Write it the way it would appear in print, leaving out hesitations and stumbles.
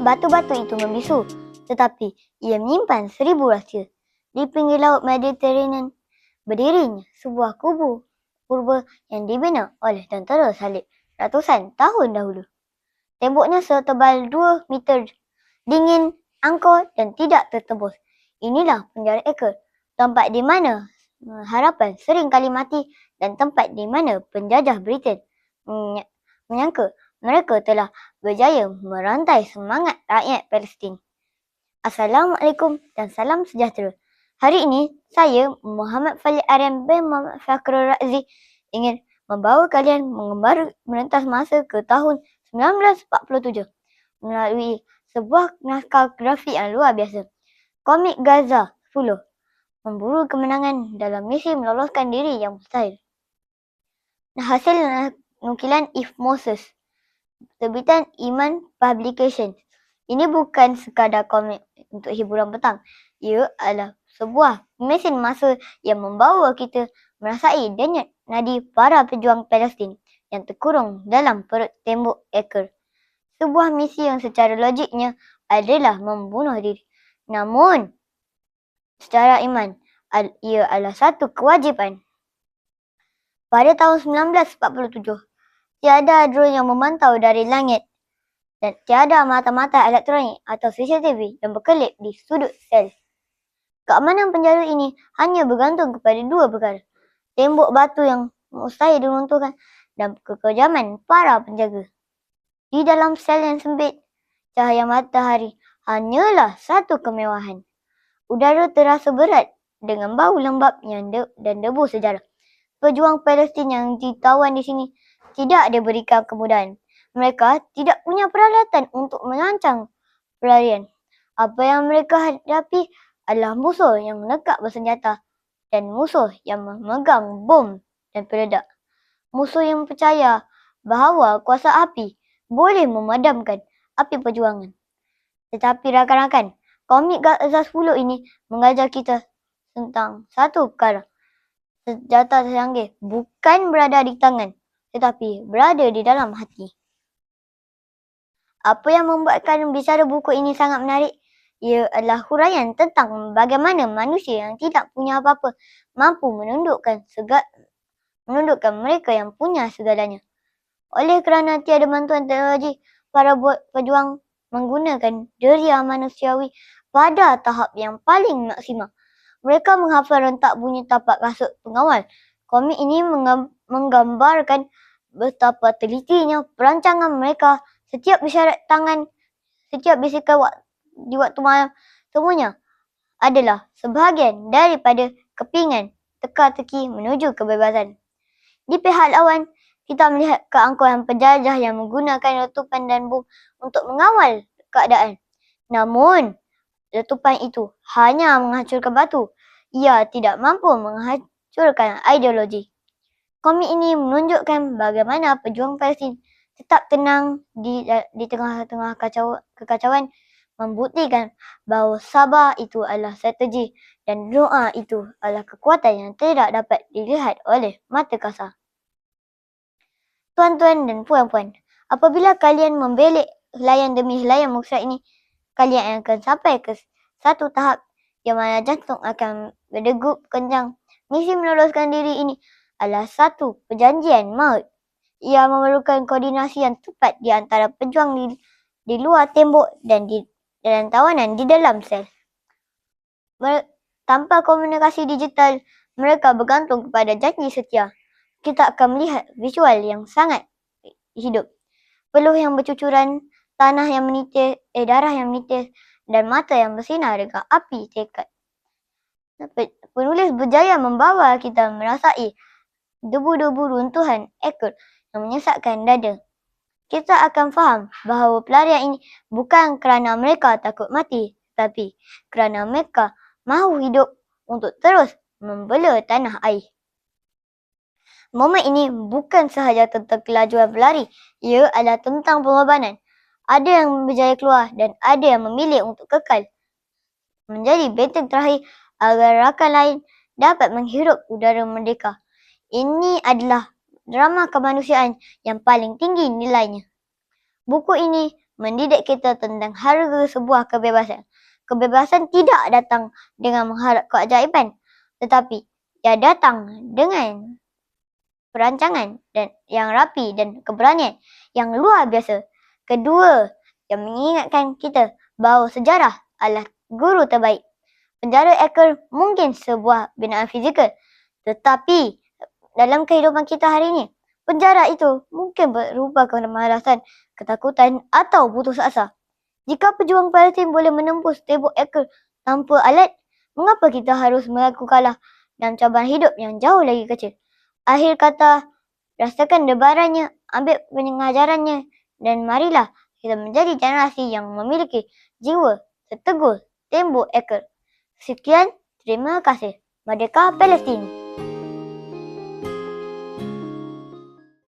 Batu-batu itu membisu, tetapi ia menyimpan 1000 rahsia. Di pinggir laut Mediterranean berdirinya sebuah kubu purba yang dibina oleh tentera salib ratusan tahun dahulu. Temboknya setebal 2 meter, dingin, angkuh dan tidak tertembus. Inilah penjara Acre, tempat di mana harapan sering kali mati dan tempat di mana penjajah Britain menyangka mereka telah berjaya merantai semangat rakyat Palestin. Assalamualaikum dan salam sejahtera. Hari ini, saya, Muhammad Falik Aryan bin Muhammad Fakhrul Razi, ingin membawa kalian mengembara merentas masa ke tahun 1947 melalui sebuah naskah grafik yang luar biasa. Komik Gaza 10, memburu kemenangan dalam misi meloloskan diri yang mustahil. Hasil nukilan If Moses, terbitan Iman Publications. Ini bukan sekadar komik untuk hiburan petang. Ia adalah sebuah mesin masa yang membawa kita merasai denyut nadi para pejuang Palestin yang terkurung dalam perut tembok Acre. Sebuah misi yang secara logiknya adalah membunuh diri. Namun, secara iman, ia adalah satu kewajipan. Pada tahun 1947, tiada drone yang memantau dari langit dan tiada mata-mata elektronik atau CCTV yang berkelip di sudut sel. Keamanan penjara ini hanya bergantung kepada dua perkara: tembok batu yang mustahil diruntuhkan dan kekejaman para penjaga. Di dalam sel yang sempit, cahaya matahari hanyalah satu kemewahan. Udara terasa berat dengan bau lembab dan debu sejarah. Pejuang Palestin yang ditawan di sini tidak diberikan kemudahan. Mereka tidak punya peralatan untuk merancang pelarian. Apa yang mereka hadapi adalah musuh yang lekat bersenjata dan musuh yang memegang bom dan peledak. Musuh yang percaya bahawa kuasa api boleh memadamkan api perjuangan. Tetapi rakan-rakan, komik Gaza 10 ini mengajar kita tentang satu perkara. Senjata tercanggih bukan berada di tangan, tetapi berada di dalam hati. Apa yang membuatkan bicara buku ini sangat menarik? Ia adalah huraian tentang bagaimana manusia yang tidak punya apa-apa mampu menundukkan mereka yang punya segalanya. Oleh kerana tiada bantuan teknologi, para pejuang menggunakan deria manusiawi pada tahap yang paling maksimal. Mereka menghafal rentak bunyi tapak kasut pengawal. Komik ini menggambarkan betapa telitinya perancangan mereka. Setiap isyarat tangan, setiap bisikan di waktu malam, semuanya adalah sebahagian daripada kepingan teka-teki menuju kebebasan. Di pihak lawan, kita melihat keangkuhan penjajah yang menggunakan letupan dan bom untuk mengawal keadaan. Namun, letupan itu hanya menghancurkan batu. Ia tidak mampu menghancurkan ideologi. Komik ini menunjukkan bagaimana pejuang Palestin tetap tenang di tengah-tengah kekacauan, membuktikan bahawa sabar itu adalah strategi dan doa itu adalah kekuatan yang tidak dapat dilihat oleh mata kasar. Tuan-tuan dan puan-puan, apabila kalian membelik helaian demi helaian muka surat ini, kalian akan sampai ke satu tahap yang mana jantung akan berdegup kencang. Misi meloloskan diri ini adalah satu perjanjian maut. Ia memerlukan koordinasi yang tepat di antara pejuang di luar tembok dan tawanan di dalam sel. Tanpa komunikasi digital, mereka bergantung kepada janji setia. Kita akan melihat visual yang sangat hidup. Peluh yang bercucuran, darah yang menitis dan mata yang bersinar dengan api tekad. Penulis berjaya membawa kita merasai debu-debu runtuhan Acre yang menyesakkan dada. Kita akan faham bahawa pelarian ini bukan kerana mereka takut mati, tapi kerana mereka mahu hidup untuk terus membela tanah air. Momen ini bukan sahaja tentang kelajuan pelari, ia adalah tentang pengorbanan. Ada yang berjaya keluar dan ada yang memilih untuk kekal menjadi benteng terakhir agar rakan lain dapat menghirup udara merdeka. Ini adalah drama kemanusiaan yang paling tinggi nilainya. Buku ini mendidik kita tentang harga sebuah kebebasan. Kebebasan tidak datang dengan mengharap keajaiban, tetapi ia datang dengan perancangan dan yang rapi dan keberanian yang luar biasa. Kedua, yang mengingatkan kita bahawa sejarah adalah guru terbaik. Penjara Acker mungkin sebuah binaan fizikal, tetapi dalam kehidupan kita hari ini, penjara itu mungkin berupa kemalasan, ketakutan atau putus asa. Jika pejuang Palestin boleh menembus tembok Acker tanpa alat, mengapa kita harus mengaku kalah dalam cabaran hidup yang jauh lagi kecil? Akhir kata, rasakan debarannya, ambil pengajarannya, dan marilah kita menjadi generasi yang memiliki jiwa seteguh tembok Acker. Sekian, terima kasih. Merdeka Palestin.